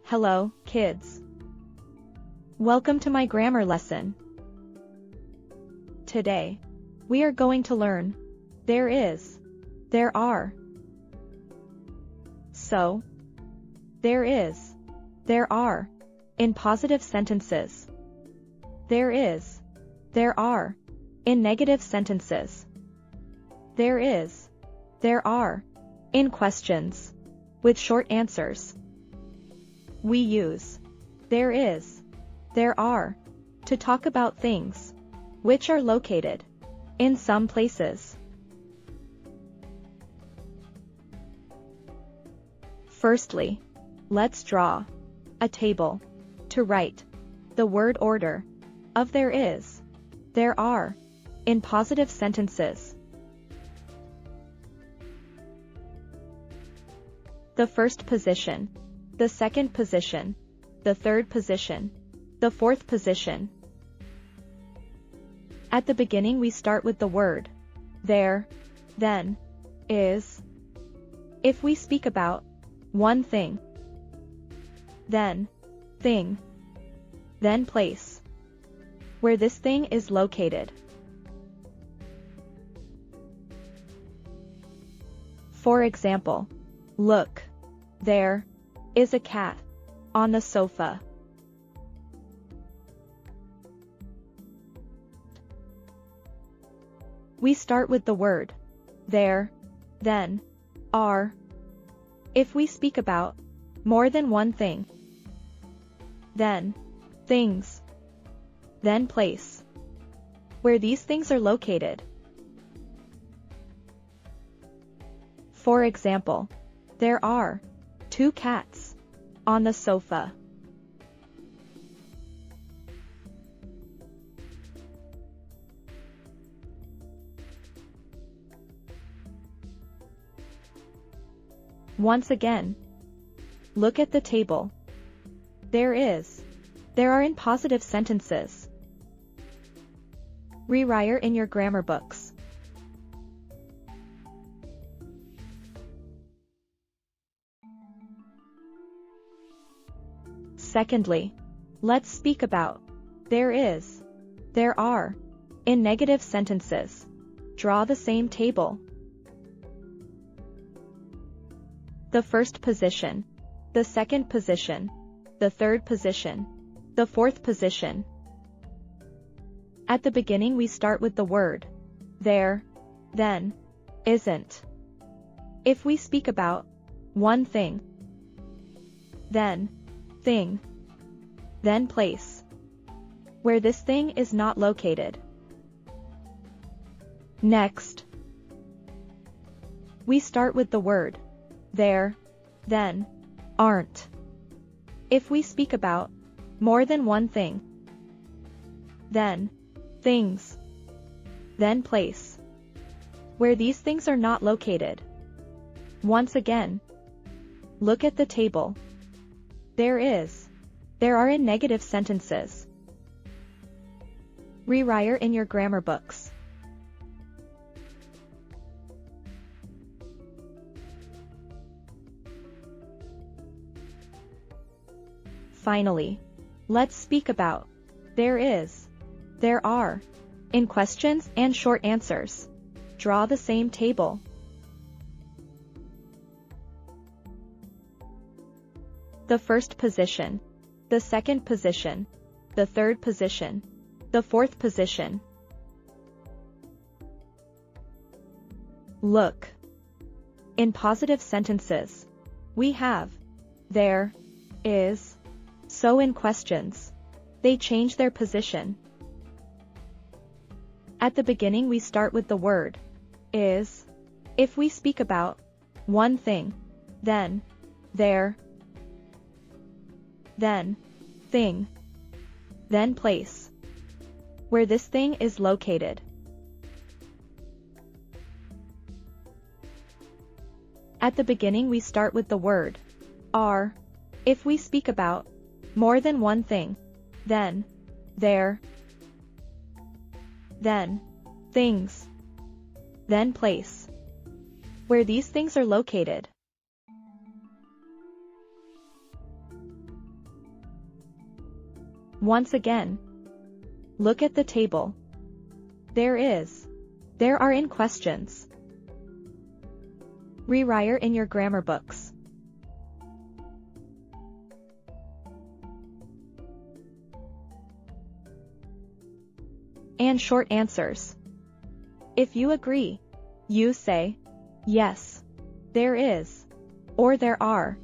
Hello, kids. Welcome to my grammar lesson. Today, we are going to learn there is, there are. So, there is, there are, in positive sentences. There is, there are, in negative sentences. There is, there are, in questions, with short answers. We use there is, there are, to talk about things, which are located in some places. Firstly, let's draw a table to write the word order of there is, there are, in positive sentences. The first position, the second position, the third position, the fourth position. At the beginning we start with the word there, then, is. If we speak about one thing, then, thing, then place, where this thing is located. For example, look, there is a cat on the sofa. We start with the word there, then, are. If we speak about more than one thing, then, things, then place, where these things are located. For example, there are 2 cats on the sofa. Once again, look at the table. There is, there are in positive sentences. Rewrite in your grammar books. Secondly, let's speak about there is, there are, in negative sentences. Draw the same table. The first position, the second position, the third position, the fourth position. At the beginning we start with the word there, then, isn't. If we speak about one thing, then, thing, then place, where this thing is not located. Next, we start with the word there, then, aren't. If we speak about more than one thing, then, things, then place, where these things are not located. Once again, look at the table. There is, there are in negative sentences. Rewrite in your grammar books. Finally, let's speak about there is, there are, in questions and short answers. Draw the same table. The first position, the second position, the third position, the fourth position. Look. In positive sentences, we have there is. So in questions, they change their position. At the beginning we start with the word is. If we speak about one thing, then, there, then, thing, then place, where this thing is located. At the beginning we start with the word are. If we speak about more than one thing, then, there, then, things, then place, where these things are located. Once again. Look at the table. There is. There are in questions. Rewrite in your grammar books. And short answers. If you agree, you say, yes, there is, or there are.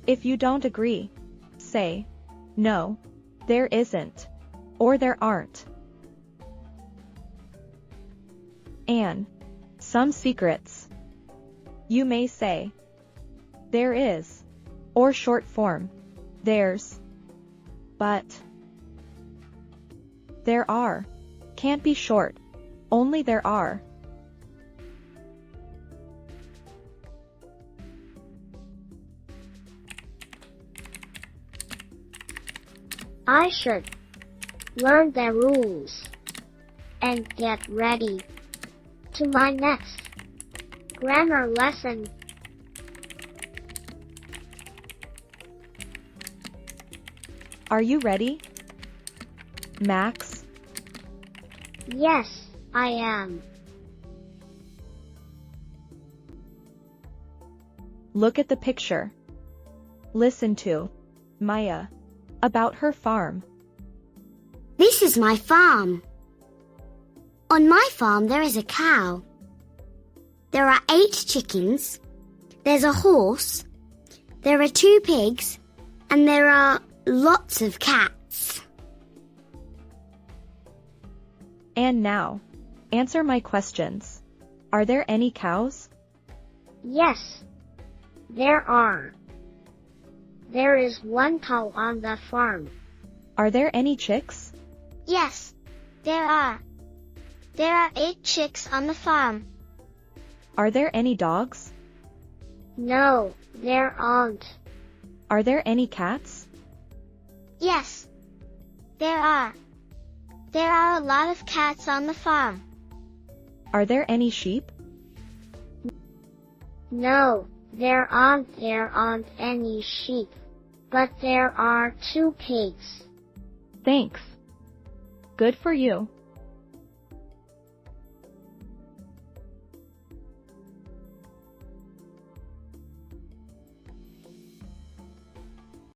If you don't agree, say, no, there isn't, or there aren't. And some secrets. You may say, there is, or short form, there's. But there are can't be short, only there are. I should learn the rules and get ready to my next grammar lesson. Are you ready, Max? Yes, I am. Look at the picture. Listen to Maya about her farm. This is my farm. On my farm there is a cow. There are 8 chickens. There's a horse. There are 2 pigs. And there are lots of cats. And now, answer my questions. Are there any cows? Yes, there are. There is 1 cow on the farm. Are there any chicks? Yes, there are. There are 8 chicks on the farm. Are there any dogs? No, there aren't. Are there any cats? Yes, there are. There are a lot of cats on the farm. Are there any sheep? No, there aren't any sheep. But there are 2 pigs. Thanks. Good for you.